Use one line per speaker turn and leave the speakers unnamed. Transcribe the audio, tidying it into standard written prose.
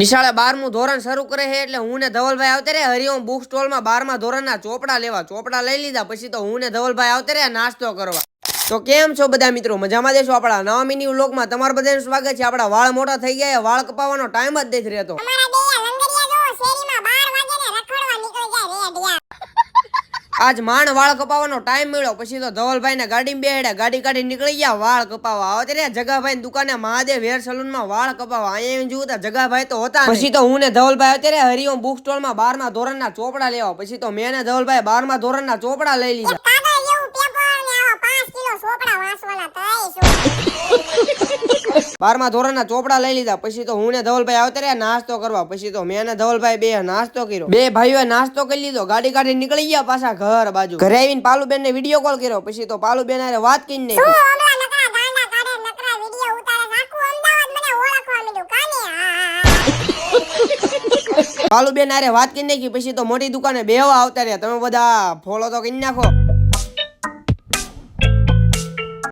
નિશાળે 12મું ધોરણ શરૂ કરે છે એટલે હું ને ધવલભાઈ આવતે રે હરિઓમ બુક સ્ટોલ માં 12મા ધોરણના ચોપડા લેવા. ચોપડા લઈ લીધા પછી તો હું ને ધવલભાઈ આવતે રે નાસ્તો કરવા. તો કેમ છો બધા મિત્રો, મજામાં દેશો? આપણા નવા મિની વ્લોગમાં તમારું બધાનું સ્વાગત છે. આપણા વાળ મોટા થઈ ગયા, વાળ કપાવવાનો ટાઈમ જ નથી રહેતો. આજ માંડ વાળ કપાવવાનો ટાઈમ મળ્યો પછી તો ધવલભાઈ ને ગાડી બેહાડ્યા, ગાડી કાઢી નીકળી ગયા વાળ કપાવવા. આવતે રે જગાભાઈ દુકાને મહાદેવ હેર સલૂન માં વાળ કપાવવા. અહીંયા જોતા જગાભાઈ તો હતા. પછી તો હું ને ધવલભાઈ આવતે રે હરિઓમ બુક સ્ટોલ માં 12મા ધોરણના ચોપડા લેવા. પછી તો મેં ને ધવલભાઈ 12મા ધોરણના ચોપડા લઈ લીધા. 12મા ધોરણના ચોપડા લઈ લીધા પછી તો હું ને ધવલભાઈ આવતે રે નાસ્તો કરવા. પછી તો મેં ને ધવલભાઈ બે નાસ્તો કર્યો. બે ભાઈઓએ નાસ્તો કરી લીધો, ગાડી કાઢી નીકળી ગયા પાછા ઘર બાજુ. ઘરે આવીને પાલુબેન ને વિડીયો કોલ કર્યો. પછી તો પાલુબેન હારે વાત કરીને પાલુબેન હારે વાત કરી નાખી. પછી તો મોટી દુકાને બેહવા આવતા રહ્યા. તમે બધા ફોલો તો કરી નાખો.